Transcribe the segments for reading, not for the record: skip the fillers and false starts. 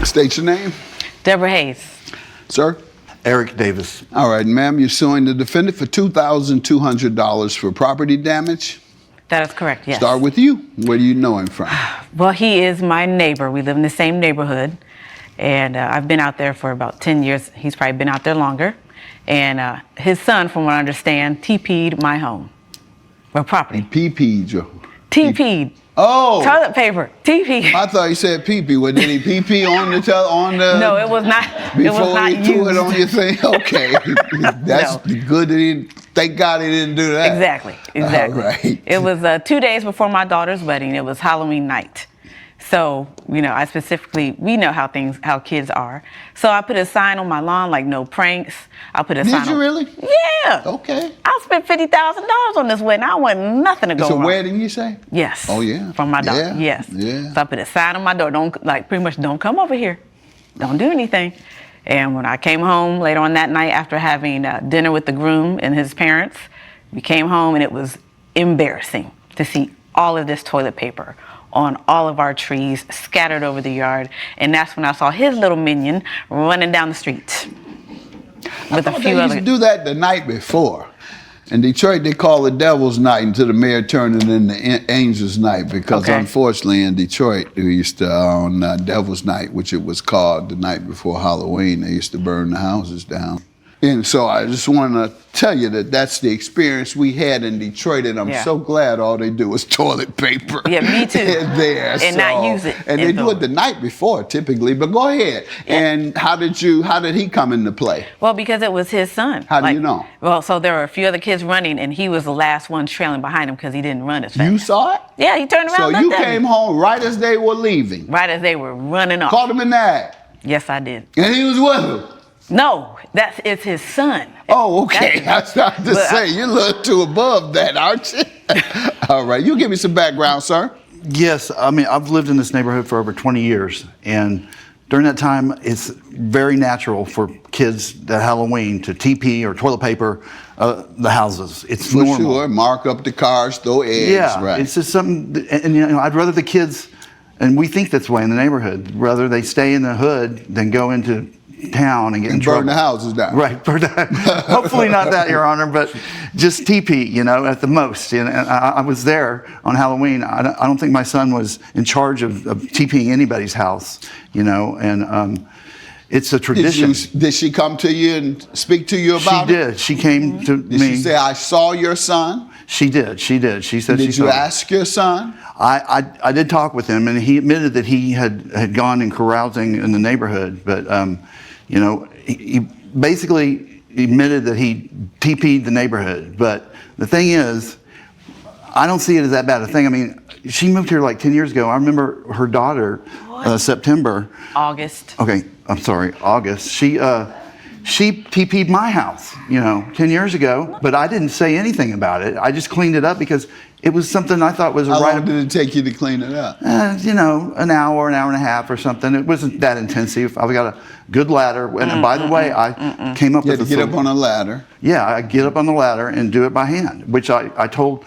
State your name. Deborah Hayes. Sir? Eric Davis. All right, ma'am, you're suing the defendant for $2,200 for property damage. That is correct, yes. Start with you. Where do you know him from? Well, he is my neighbor. We live in the same neighborhood, and I've been out there for about 10 years. He's probably been out there longer. And his son, from what I understand, TP'd my home. Well, property. PP'd you. TP'd. Oh. Toilet paper. TP. I thought you said pee-pee. Well, did he pee-pee on the... No, it was not. It was not before he threw it on your thing? Okay. That's good that he... Thank God he didn't do that. Exactly. All right. It was 2 days before my daughter's wedding. It was Halloween night. So, we know how kids are. So I put a sign on my lawn, like no pranks. I put a sign. Did you really? Yeah. Okay. I spent $50,000 on this wedding. I want nothing to go wrong. It's a wedding, you say? Yes. Oh, yeah. From my daughter. Yeah. Yes. Yeah. So I put a sign on my door. Pretty much don't come over here. Don't do anything. And when I came home later on that night after having dinner with the groom and his parents, we came home and it was embarrassing to see all of this toilet paper on all of our trees scattered over the yard. And that's when I saw his little minion running down the street with a few they other. used to do that the night before. In Detroit, they call it Devil's Night until the mayor turned it into Angel's Night because unfortunately in Detroit, we used to, on Devil's Night, which it was called the night before Halloween, they used to burn the houses down. And so I just want to tell you that that's the experience we had in Detroit, and I'm so glad all they do is toilet paper. Yeah, me too. There, and not use it. And they do it the night before, typically. But go ahead. Yeah. And how did he come into play? Well, because it was his son. How do you know? Well, so there were a few other kids running, and he was the last one trailing behind him because he didn't run as fast. You saw it? Yeah, he turned around. So you came home right as they were leaving? Right as they were running off. Called him in that? Yes, I did. And he was with him? No, it's his son. Oh, okay. I was trying to say, you're a little too above that, aren't you? All right. You give me some background, sir. Yes. I mean, I've lived in this neighborhood for over 20 years. And during that time, it's very natural for kids at Halloween to TP or toilet paper the houses. It's normal. For sure. Mark up the cars, throw eggs. Yeah. Right. It's just something. And I'd rather the kids, and we think that's the way in the neighborhood, rather they stay in the hood than go into town and get in trouble. Burn the houses down. Right. Hopefully not that, Your Honor, but just TP, at the most. And I was there on Halloween. I don't think my son was in charge of TPing anybody's house, and it's a tradition. Did she come to you and speak to you about it? She did. She came to me. Did she say, I saw your son? She did. She said Did you ask your son? I did talk with him, and he admitted that he had gone and carousing in the neighborhood, but he basically admitted that he TP'd the neighborhood. But the thing is, I don't see it as that bad a thing. I mean, she moved here like 10 years ago. I remember her daughter, September. August. Okay, I'm sorry, August. She TP'd my house, 10 years ago, but I didn't say anything about it. I just cleaned it up because it was something I thought was How long did it take you to clean it up? An hour and a half or something. It wasn't that intensive. I've got a good ladder. And by the way, I came up with a... You had to get up on a ladder. Yeah, I get up on the ladder and do it by hand, which I told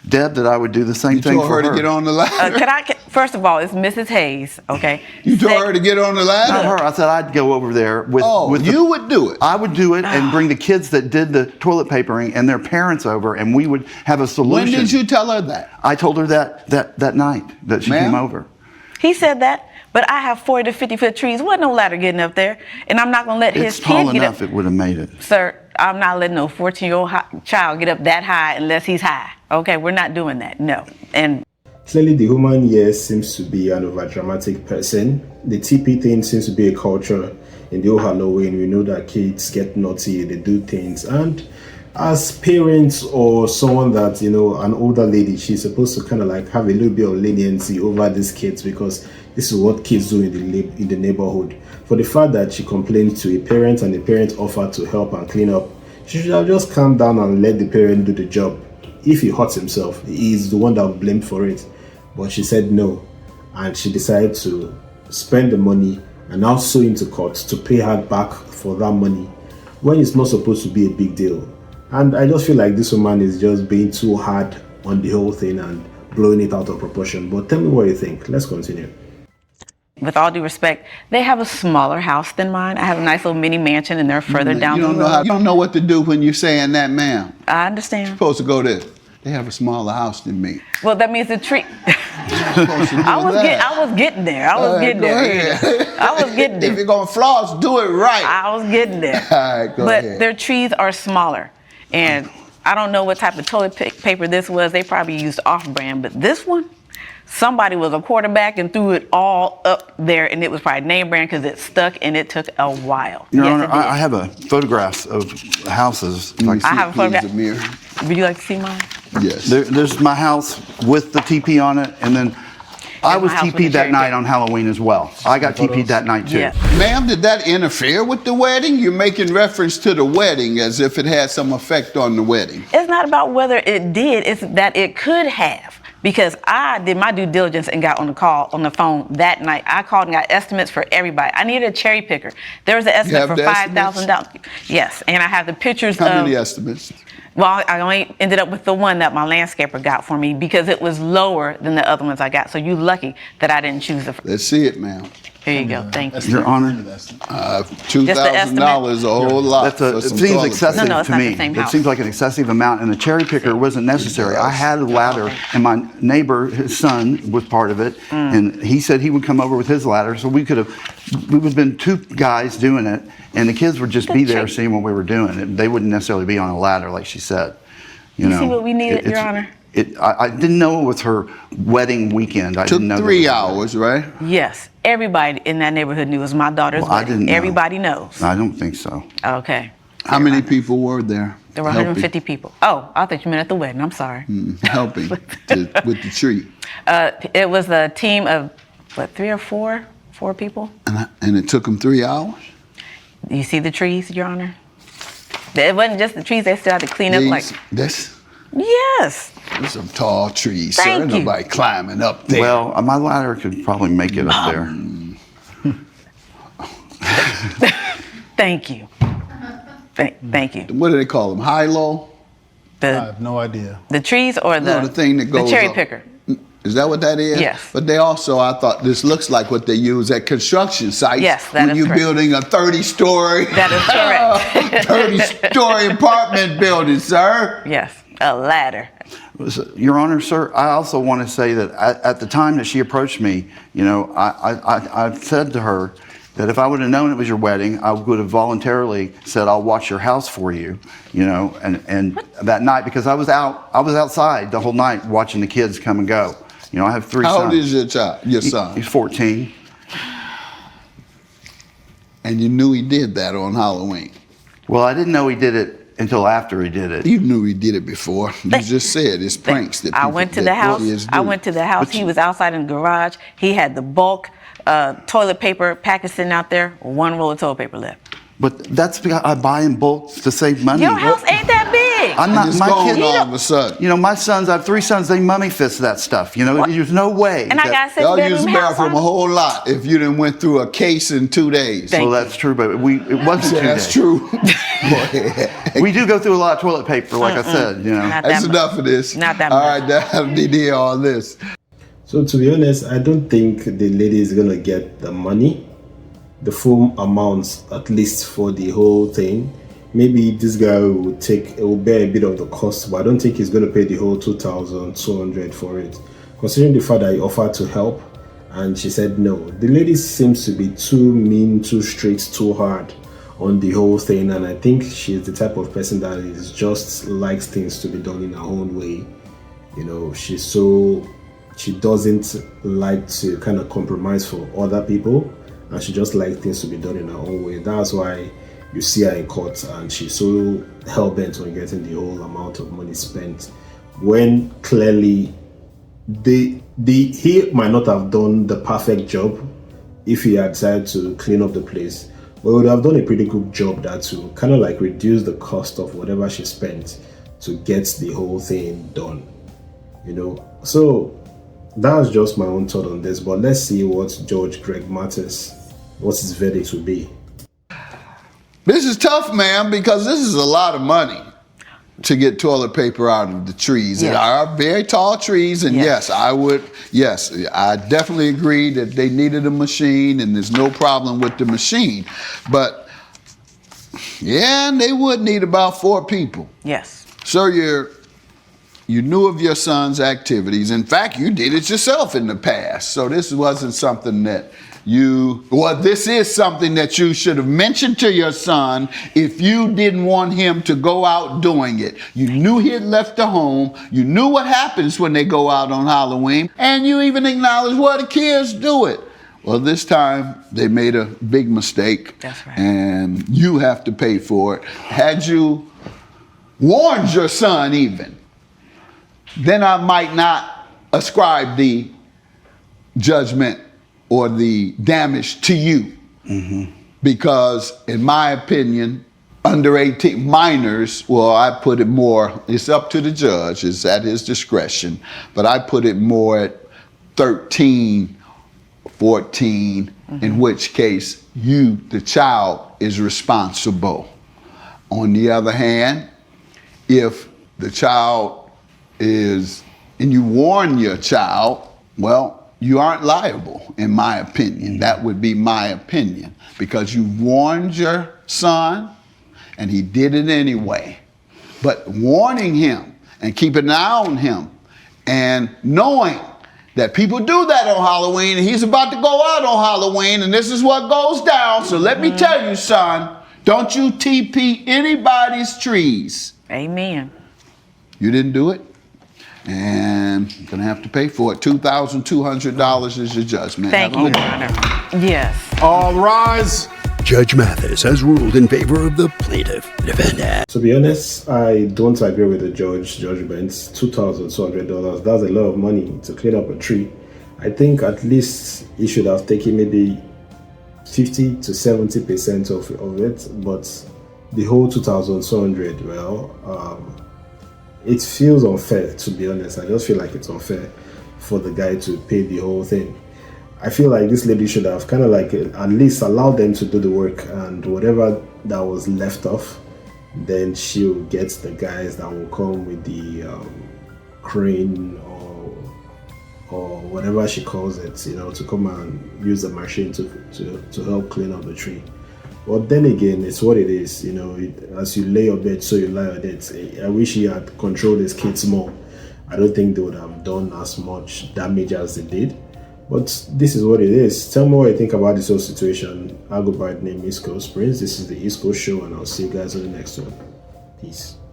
Deb that I would do the same thing for her. You told her to get on the ladder? First of all, it's Mrs. Hayes, okay? You told her to get on the ladder? Not her. I said I'd go over there with... you would do it? I would do it and bring the kids that did the toilet papering and their parents over, and we would have a solution. When did you tell her that? I told her that night that she came over. He said that, but I have 40 to 50-foot trees. Wasn't no ladder getting up there, and I'm not going to let his kid get up. It's tall enough, it would have made it. Sir, I'm not letting no 14-year-old child get up that high unless he's high. Okay, we're not doing that, no. And clearly the woman here seems to be an overdramatic person. The TP thing seems to be a culture in the whole Halloween. We know that kids get naughty, they do things, and as parents or someone that, an older lady, she's supposed to kind of like have a little bit of leniency over these kids because this is what kids do in the neighborhood. For the fact that she complained to a parent and the parent offered to help and clean up, she should have just calmed down and let the parent do the job. If he hurts himself, he's the one that will blame for it. But she said no, and she decided to spend the money and now sue into court to pay her back for that money when it's not supposed to be a big deal. And I just feel like this woman is just being too hard on the whole thing and blowing it out of proportion. But tell me what you think. Let's continue. with all due respect, they have a smaller house than mine. I have a nice little mini mansion, and they're further down You the don't road. know you don't know what to do when you're saying that, ma'am. I understand. You're supposed to go there. They have a smaller house than me. Well, that means the tree. Supposed to do I was that. getting there. I was All right, getting go there. ahead. I was getting If there. you're gonna floss, do it right. I was getting there. All right, go but ahead. their trees are smaller, and I don't know what type of toilet paper this was. They probably used off-brand, but this one, somebody was a quarterback and threw it all up there, and it was probably name brand because it stuck and it took a while. Your Yes, Honor, it did. I have a photographs of houses. Like, I have a photograph. Please, Amir. Would you like to see mine? Yes. there's my house with the TP on it, and then I And was my house with TP'd the that cherry night pick. on Halloween as well. I got TP'd that night too. Yeah. Ma'am, did that interfere with the wedding? You're making reference to the wedding as if it had some effect on the wedding. It's not about whether it did, it's that it could have. Because I did my due diligence and got on the phone that night. I called and got estimates for everybody. I needed a cherry picker. There was an estimate have for the $5,000. Yes, and I have the pictures How of. many estimates? Well, I only ended up with the one that my landscaper got for me because it was lower than the other ones I got. So you lucky that I didn't choose the. Let's see it, ma'am. Here you go. Thank you. Your Honor, $2,000 is a whole lot. it for some seems toilet excessive paper. No, it's to not me. the same It house. seems like an excessive amount, and the cherry picker wasn't necessary. I had a ladder, and my neighbor, his son, was part of it, and he said he would come over with his ladder, so we would have been two guys doing it, and the kids would just be there seeing what we were doing. They wouldn't necessarily be on a ladder, like she said. You know, see what we needed, Your Honor? I didn't know it was her wedding weekend. I Took didn't know. 3 hours, right? Yes, everybody in that neighborhood knew it was my daughter's Well, I wedding. didn't know. Everybody knows. I don't think so. Okay. How many people were there? There were 150 people. Oh, I thought you meant at the wedding. I'm sorry. Helping with the tree. It was a team of, what, 3 or 4? 4 people. And it took them 3 hours? You see the trees, Your Honor? It wasn't just the trees. They still had to clean up like. There's Yes. some tall trees, Thank sir. you. Nobody climbing up there. Well, my ladder could probably make it up there. Thank you. Thank you. What do they call them? High-low? I have no idea. The trees or No, the thing that goes the cherry up. picker. Is that what that is? Yes. But they also, I thought this looks like what they use at construction sites. Yes, that when is you're correct. building a 30-story, That is correct. 30-story apartment building, sir. Yes, a ladder. Your Honor, sir, I also want to say that at the time that she approached me, you know, I said to her that if I would have known it was your wedding, I would have voluntarily said, I'll watch your house for you, you know, and that night, because I was outside the whole night watching the kids come and go. You know, I have 3 sons. How old is your son? He's 14. And you knew he did that on Halloween. Well, I didn't know he did it until after he did it. You knew he did it before. You just said it's pranks that I people, went to that the house. kids I do. went to the house. He was outside in the garage. He had the bulk toilet paper package sitting out there. 1 roll of toilet paper left. But that's because I buy in bulk to save money. Your house ain't that big. I'm And not it's my gone kids. all of a sudden. You know, my sons, I have 3 sons, they mummy fist that stuff. You know, there's no way. And I got a Y'all use 6-bedroom the house. bathroom a whole lot if you done went through a case in 2 days. Thank Well, that's true, but it wasn't 2 That's days. true. Go ahead. We do go through a lot of toilet paper, like I said, you know. Not That's that enough of this. Not that All much. right, that'll be the end of all this. So to be honest, I don't think the lady is gonna get the money, the full amount, at least for the whole thing. Maybe this guy will bear a bit of the cost, but I don't think he's gonna pay the whole 2,200 for it. Considering the fact that he offered to help and she said no. The lady seems to be too mean, too strict, too hard on the whole thing, and I think she's the type of person that is just likes things to be done in her own way. You know, she doesn't like to kind of compromise for other people, and she just likes things to be done in her own way. That's why you see her in court and she's so hell-bent on getting the whole amount of money spent, when clearly he might not have done the perfect job if he had decided to clean up the place, but he would have done a pretty good job that to kind of like reduce the cost of whatever she spent to get the whole thing done, you know. So that's just my own thought on this, but let's see what Judge Greg Mathis, what his verdict will be. This is tough, man, because this is a lot of money. to get toilet paper out of the trees. Yes. There are very tall trees, and Yes. I definitely agree that they needed a machine, and there's no problem with the machine. But yeah, and they would need about 4 people. Yes. So you knew of your son's activities. In fact, you did it yourself in the past. So this wasn't something that this is something that you should have mentioned to your son if you didn't want him to go out doing it. You knew he had left the home. You knew what happens when they go out on Halloween. And you even acknowledged, well, the kids do it. Well, this time they made a big mistake. That's right. And you have to pay for it. Had you warned your son even, then I might not ascribe the judgment or the damage to you. Mm-hmm. Because in my opinion, under 18 minors, well, I put it more, it's up to the judge, it's at his discretion, but I put it more at 13, 14, mm-hmm. in which case you, the child, is responsible. On the other hand, if the child is, and you warn your child, well, you aren't liable, in my opinion. That would be my opinion, because you warned your son and he did it anyway. But warning him and keeping an eye on him and knowing that people do that on Halloween and he's about to go out on Halloween and this is what goes down. So let me tell you, son, don't you TP anybody's trees. Amen. You didn't do it, and you're gonna have to pay for it. $2,200 is your judgment. Thank you, Your Honor. Yes. All rise. Judge Mathis has ruled in favor of the plaintiff, defendant. To be honest, I don't agree with the judgment. $2,200, that's a lot of money to clean up a tree. I think at least he should have taken maybe 50 to 70% of it, but the whole 2,200, it feels unfair, to be honest. I just feel like it's unfair for the guy to pay the whole thing. I feel like this lady should have kind of like at least allowed them to do the work, and whatever that was left off, then she'll get the guys that will come with the crane or whatever she calls it, to come and use the machine to help clean up the tree. But then again, it's what it is. As you lay your bed, so you lie on it. I wish he had controlled his kids more. I don't think they would have done as much damage as they did. But this is what it is. Tell me what you think about this whole situation. I'll go by the name East Coast Prince. This is the East Coast Show, and I'll see you guys on the next one. Peace.